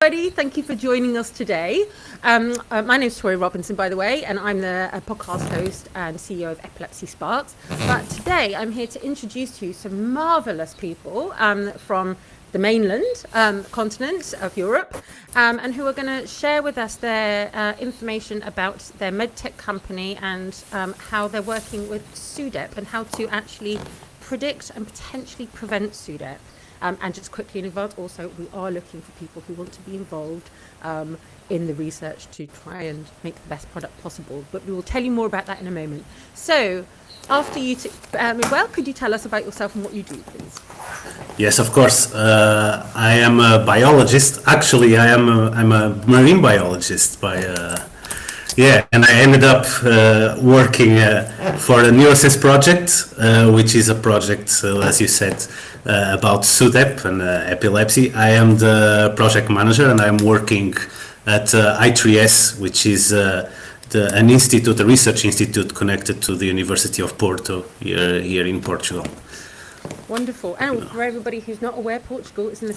everybody. Thank you for joining us today. My name is Tori Robinson, by the way, and I'm the podcast host and CEO of Epilepsy Sparks. But today I'm here to introduce to you some marvelous people from the mainland continent of Europe, and who are going to share with us their information about their medtech company and how they're working with SUDEP and how to actually predict and potentially prevent SUDEP. And just quickly in advance, also, we are looking for people who want to be involved in the research to try and make the best product possible. But we will tell you more about that in a moment. So, after you, Miguel, could you tell us about yourself and what you do, please? Yes, of course. I am a biologist. Actually, I'm a marine biologist and I ended up working for the NEUROSENSE Project, which is a project, as you said, about SUDEP and epilepsy. I am the project manager, and I'm working at I3S, which is an institute, a research institute connected to the University of Porto here in Portugal. Wonderful. And for everybody who's not aware, Portugal is in the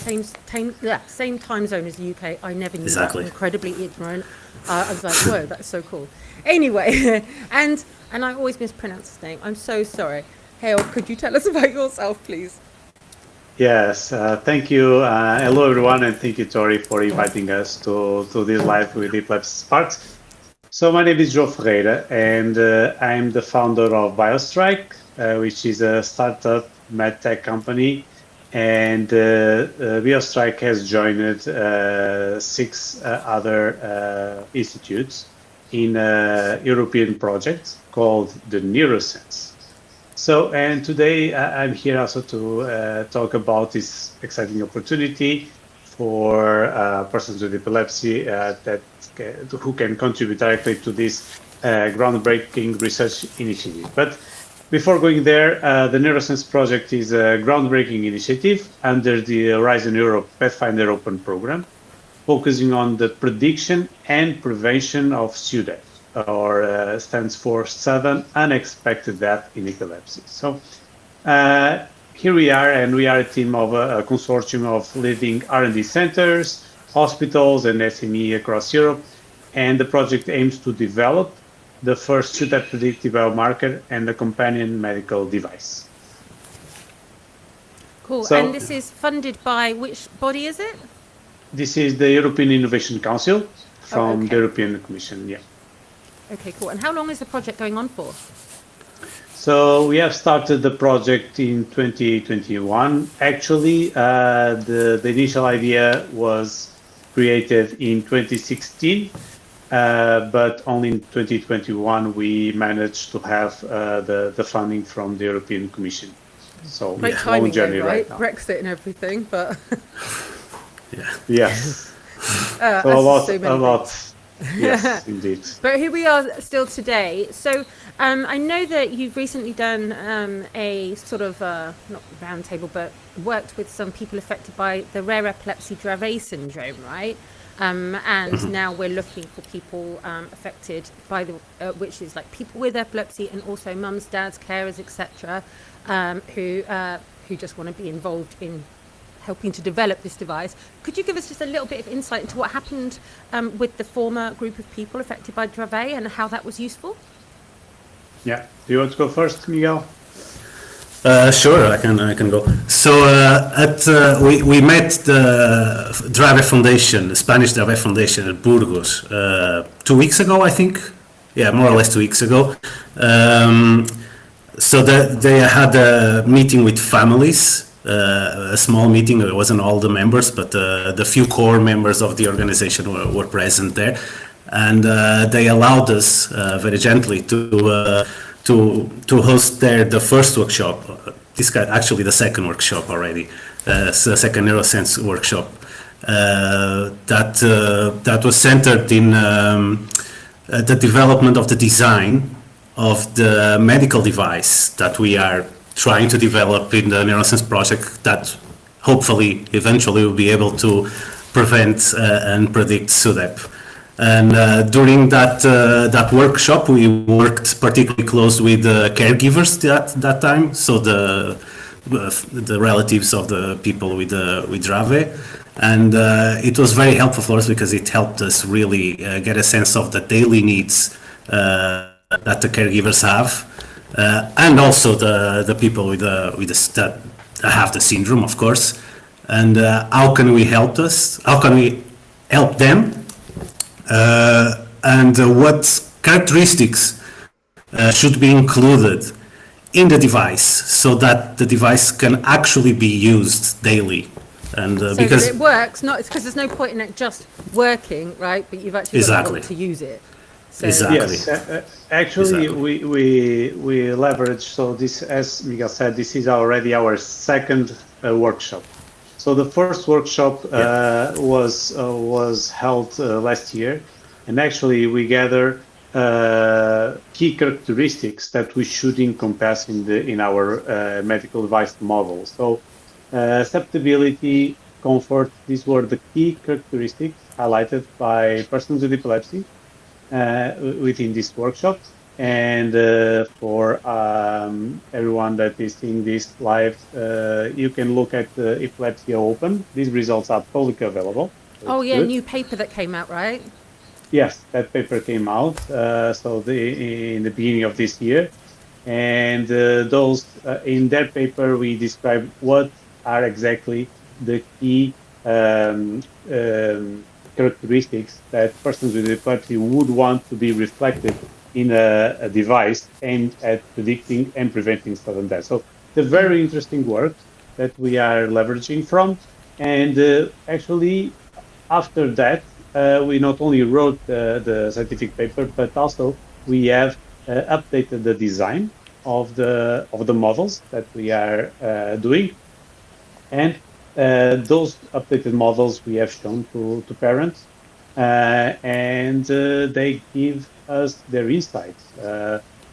same time zone as the UK. I never knew Exactly. that. I'm incredibly ignorant. I was like, whoa, that's so cool. Anyway, and I always mispronounce his name. I'm so sorry. Joao, could you tell us about yourself, please? Yes, thank you. Hello, everyone, and thank you, Tori, for inviting us to this live with Epilepsy Sparks. So my name is Joao Ferreiral, and I'm the founder of BioStrike, which is a startup medtech company. And BioStrike has joined 6 other institutes in a European project called the NEUROSENSE. So, and today I'm here also to talk about this exciting opportunity for persons with epilepsy who can contribute directly to this groundbreaking research initiative. But before going there, the NEUROSENSE Project is a groundbreaking initiative under the Horizon Europe Pathfinder Open program, focusing on the prediction and prevention of SUDEP, or stands for sudden unexpected death in epilepsy. So here we are, and we are a team of a consortium of leading R&D centers, hospitals, and SME across Europe, and the project aims to develop the first SUDEP predictive biomarker and a companion medical device. Cool. So, and this is funded by which body is it? This is the European Innovation Council from the European Commission, yeah. Okay, cool. And how long is the project going on for? So we have started the project in 2021. Actually, the initial idea was created in 2016. But only in 2021 we managed to have the funding from the European Commission. So great timing, long journey, right? now. Brexit and everything, but yes, so a lot. Yes, indeed. But here we are still today. So I know that you've recently done a sort of not roundtable, but worked with some people affected by the rare epilepsy Dravet syndrome, right? And now we're looking for people affected by the, which is like people with epilepsy and also mums, dads, carers, etc., who just want to be involved in helping to develop this device. Could you give us just a little bit of insight into what happened with the former group of people affected by Dravet and how that was useful? Yeah. Do you want to go first, Miguel? Sure, I can go. So we met the Dravet Foundation, the Spanish Dravet Foundation at Burgos 2 weeks ago, I think. Yeah, more or less 2 weeks ago. So they had a meeting with families, a small meeting. It wasn't all the members, but the few core members of the organization were present there, and they allowed us very gently to host the first workshop. Actually the second workshop already, the second NEUROSENSE workshop that was centered in the development of the design of the medical device that we are trying to develop in the NEUROSENSE project, that hopefully eventually will be able to prevent and predict SUDEP. And during that workshop, we worked particularly close with the caregivers that time, so the relatives of the people with Dravet, And it was very helpful for us because it helped us really get a sense of the daily needs that the caregivers have, and also the people that have the syndrome, of course. And how can we help us? How can we help them? And what characteristics should be included in the device so that the device can actually be used daily. And so because that it works, not because there's no point in it just working, right? But you've actually got to want to use it. So, Exactly. Yes, actually, we leverage. So this, as Miguel said, this is already our second workshop. So the first workshop was held last year, and actually we gather key characteristics that we should encompass in our medical device model. So acceptability, comfort, these were the key characteristics highlighted by persons with epilepsy within this workshop. And for everyone that is seeing this live, you can look at Epilepsy Open. These results are publicly available. Oh yeah, new paper that came out, right? Yes, that paper came out in the beginning of this year. And in that paper, we describe what are exactly the key characteristics that persons with epilepsy would want to be reflected in a device aimed at predicting and preventing sudden death. So the very interesting work that we are leveraging from. And actually, after that, we not only wrote the scientific paper, but also we have updated the design of the models that we are doing. And those updated models we have shown to parents, and they give us their insights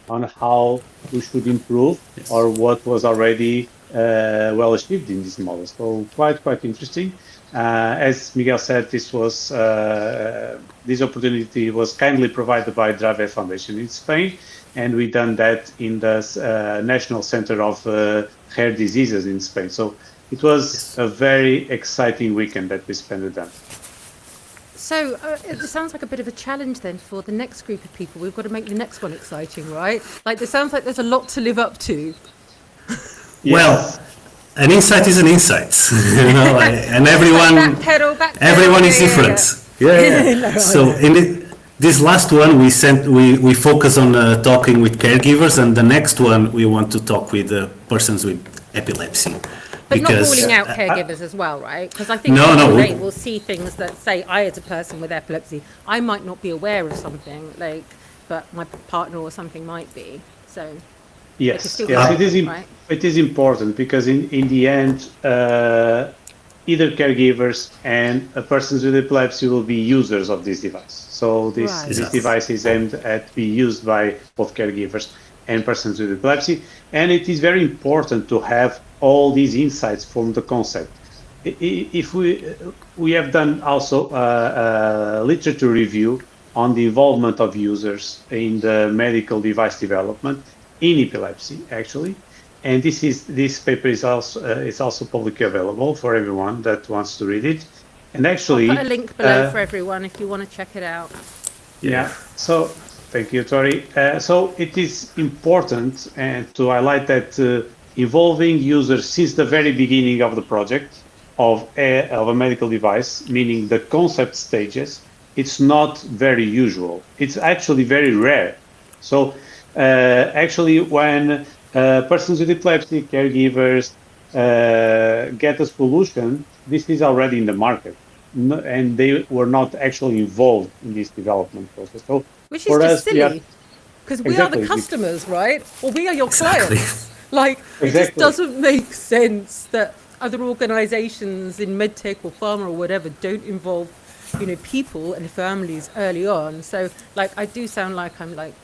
on how we should improve or what was already well achieved in these models. So quite interesting. As Miguel said, this opportunity was kindly provided by Drave Foundation in Spain, and we done that in the National Center of Rare Diseases in Spain. So it was a very exciting weekend that we spent with them. So it sounds like a bit of a challenge then for the next group of people. We've got to make the next one exciting, right? Like, it sounds like there's a lot to live up to. Well, an insight is an insight, you know, and everyone is different. Yeah. No, so in this last one, we focus on talking with caregivers, and the next one we want to talk with persons with epilepsy. But not ruling out caregivers as well, right? Because I think they will see things that, say, I as a person with epilepsy, I might not be aware of something, like, but my partner or something might be. So yes, right? It is important because in the end, either caregivers and persons with epilepsy will be users of this device. So this device is aimed at be used by both caregivers and persons with epilepsy, and it is very important to have all these insights from the concept. If we have done also a literature review on the involvement of users in the medical device development in epilepsy, actually, and this paper is also publicly available for everyone that wants to read it. And actually, I'll put a link below for everyone if you want to check it out. Yeah. So thank you, Tori. So it is important to highlight that involving users since the very beginning of the project of a medical device, meaning the concept stages, it's not very usual. It's actually very rare. So actually, when persons with epilepsy, caregivers get a solution, this is already in the market, and they were not actually involved in this development process. So which is just silly, because we are the customers, right? Or we are your clients. Like, it just doesn't make sense that other organizations in medtech or pharma or whatever don't involve, people and families early on. So, like, I do sound like I'm, like,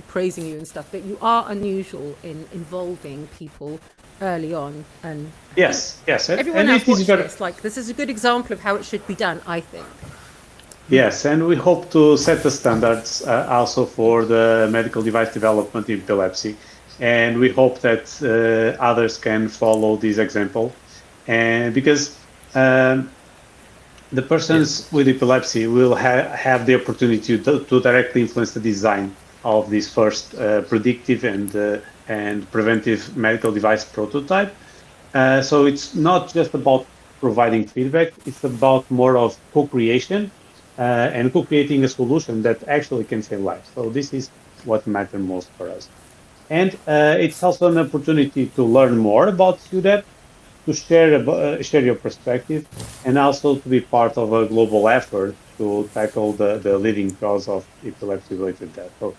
praising you and stuff, but you are unusual in involving people early on. And yes. Everyone else watch this. Like, this is a good example of how it should be done, I think. Yes, and we hope to set the standards also for the medical device development in epilepsy. And we hope that others can follow this example. And because the persons with epilepsy will have the opportunity to directly influence the design of this first predictive and preventive medical device prototype. So it's not just about providing feedback, it's about more of co-creation and co-creating a solution that actually can save lives. So this is what matters most for us. And it's also an opportunity to learn more about SUDEP, to share your perspective, and also to be part of a global effort to tackle the leading cause of epilepsy-related death. So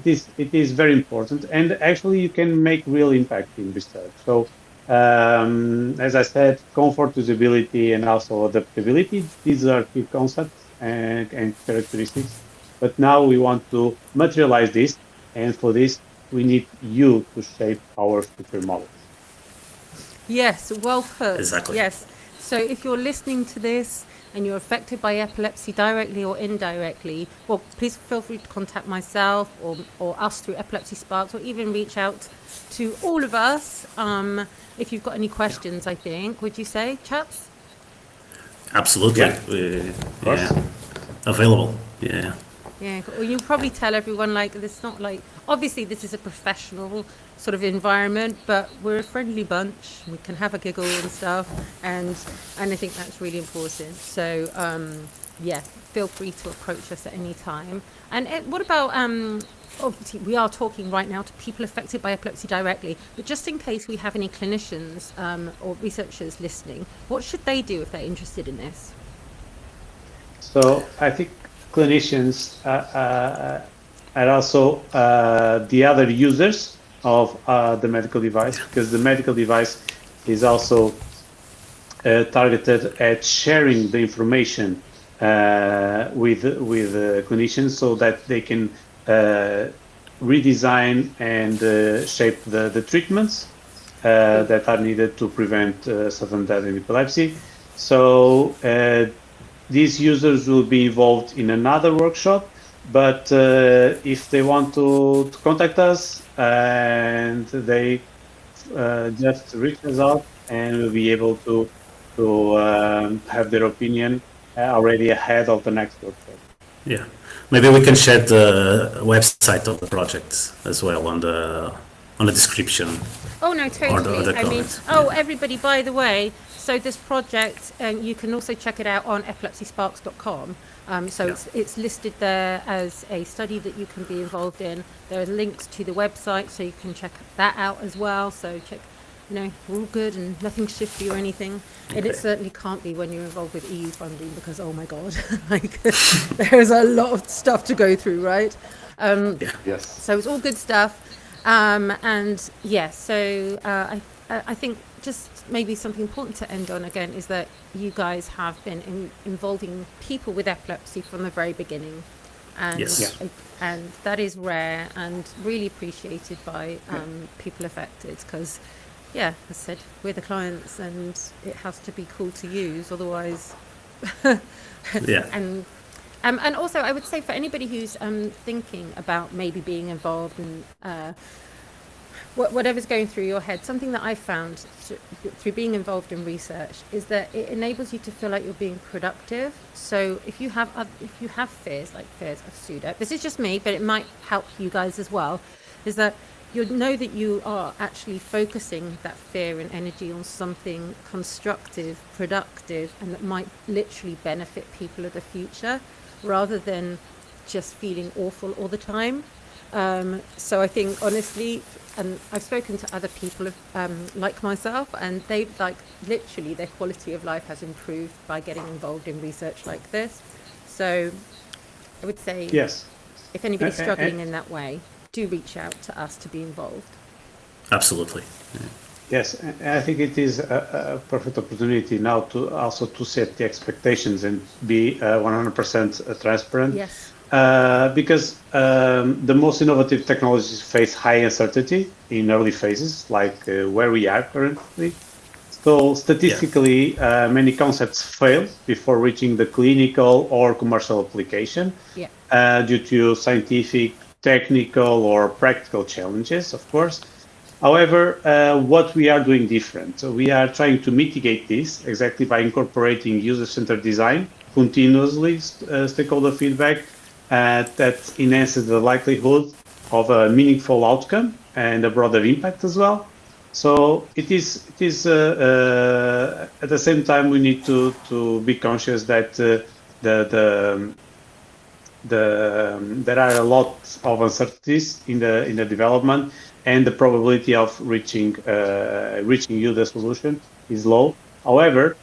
it is very important, and actually you can make real impact in research. So as I said, comfort, usability, and also adaptability, these are key concepts and characteristics. But now we want to materialize this, and for this, we need you to shape our future models. Yes, well put. Exactly. Yes. So if you're listening to this and you're affected by epilepsy directly or indirectly, well, please feel free to contact myself or us through Epilepsy Sparks, or even reach out to all of us if you've got any questions, I think. Would you say, chaps? Absolutely. Yeah. Available. Yeah. Yeah, well, you'll probably tell everyone, like, it's not like, obviously this is a professional sort of environment, but we're a friendly bunch. We can have a giggle and stuff, and I think that's really important. So, yeah, feel free to approach us at any time. And what about, obviously we are talking right now to people affected by epilepsy directly, but just in case we have any clinicians or researchers listening, what should they do if they're interested in this? So I think clinicians and also the other users of the medical device, because the medical device is also targeted at sharing the information with clinicians so that they can redesign and shape the treatments that are needed to prevent sudden death in epilepsy. So these users will be involved in another workshop, but if they want to contact us, and they just reach us out, and we'll be able to have their opinion already ahead of the next workshop. Yeah, maybe we can share the website of the project as well on the description. Oh no, totally. I mean, comments. everybody, by the way, so this project, you can also check it out on epilepsysparks.com. So it's listed there as a study that you can be involved in. There are links to the website, so you can check that out as well. So check, we're all good and nothing's shifty or anything. And it certainly can't be when you're involved with EU funding, because, oh my God, like there's a lot of stuff to go through, right? Yes. So it's all good stuff. And yeah, so I think just maybe something important to end on again is that you guys have been involving people with epilepsy from the very beginning, and and that is rare and really appreciated by people affected, because as I said, we're the clients and it has to be cool to use, otherwise and also I would say for anybody who's thinking about maybe being involved in whatever's going through your head, something that I found through being involved in research is that it enables you to feel like you're being productive. So if you have fears, like fears of SUDEP, this is just me, but it might help you guys as well, is that you'll know that you are actually focusing that fear and energy on something constructive, productive, and that might literally benefit people of the future, rather than just feeling awful all the time. So I think honestly, and I've spoken to other people like myself, and they've literally their quality of life has improved by getting involved in research like this. So I would say, if anybody's struggling in that way, do reach out to us to be involved. Absolutely. Yes, I think it is a perfect opportunity now to also to set the expectations and be 100% transparent. Yes. Because the most innovative technologies face high uncertainty in early phases, like where we are currently. So statistically, many concepts fail before reaching the clinical or commercial application due to scientific, technical, or practical challenges, of course. However, what we are doing different, so we are trying to mitigate this exactly by incorporating user-centered design, continuously stakeholder feedback that enhances the likelihood of a meaningful outcome and a broader impact as well. So it is at the same time we need to be conscious that there are a lot of uncertainties in the development, and the probability of reaching you the solution is low. However,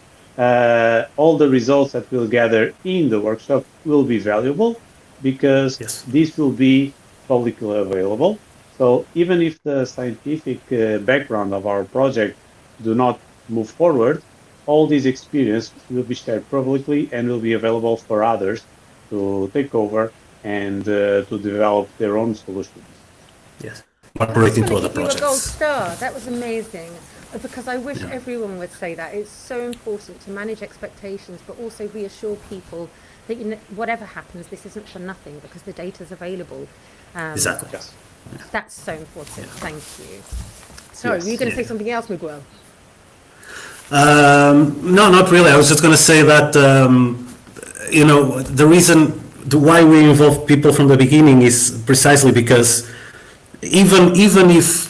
all the results that we'll gather in the workshop will be valuable because this will be publicly available. So even if the scientific background of our project do not move forward, all this experience will be shared publicly and will be available for others to take over and to develop their own solutions. Yes, incorporate into other You a gold projects. star. That was amazing. Because I wish everyone would say that. It's so important to manage expectations, but also reassure people that whatever happens, this isn't for nothing because the data is available. Exactly. Yes. That's so important. Thank you. Sorry, were you going to say something else, Miguel? No, not really. I was just going to say that, the reason why we involve people from the beginning is precisely because even if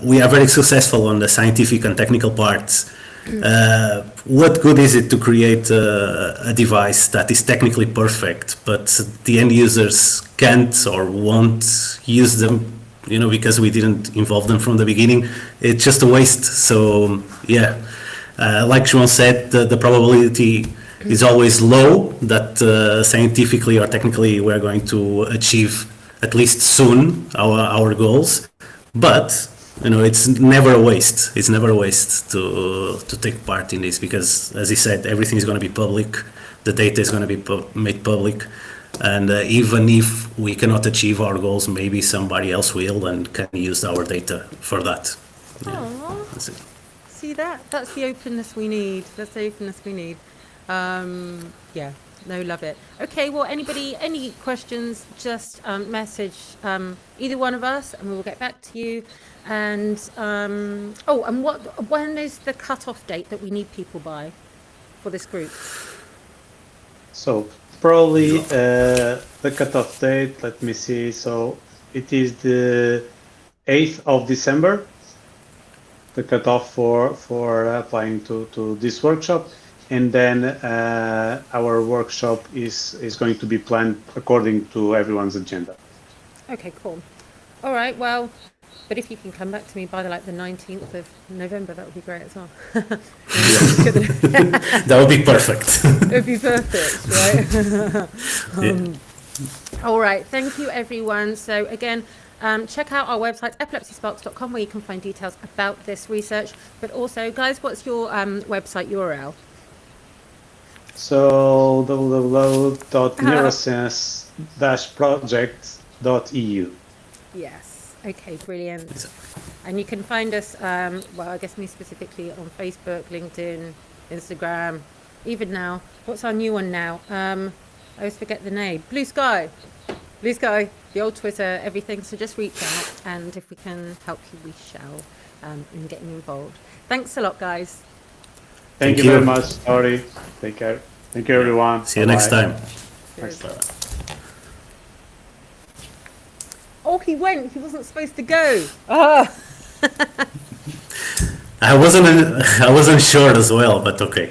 we are very successful on the scientific and technical parts, what good is it to create a device that is technically perfect, but the end users can't or won't use them, because we didn't involve them from the beginning? It's just a waste. So, like Joao said, the probability is always low that scientifically or technically we're going to achieve at least soon our goals. But it's never a waste. It's never a waste to take part in this because, as he said, everything is going to be public. The data is going to be made public, and even if we cannot achieve our goals, maybe somebody else will and can use our data for that. That's it. See that? That's the openness we need. That's the openness we need. Love it. Okay, well, any questions, just message either one of us and we'll get back to you. And, when is the cut-off date that we need people by for this group? So probably the cut-off date, let me see. So it is the 8th of December, the cut-off for applying to this workshop. And then our workshop is going to be planned according to everyone's agenda. Okay, cool. All right, well, but if you can come back to me by the 19th of November, that would be great as well. That would be perfect. It would be perfect, right? All right, thank you, everyone. So again, check out our website, epilepsysparks.com, where you can find details about this research. But also, guys, what's your website URL? So www.neurosense-project.eu. Yes. Okay, brilliant. And you can find us, I guess me specifically, on Facebook, LinkedIn, Instagram, even now. What's our new one now? I always forget the name. Blue Sky, the old Twitter, everything. So just reach out, and if we can help you, we shall, in getting involved. Thanks a lot, guys. Thank you very much, Tori. Take care. Thank you, everyone. See you next time. Next time. Oh, he went. He wasn't supposed to go. Oh. I wasn't sure as well, but okay.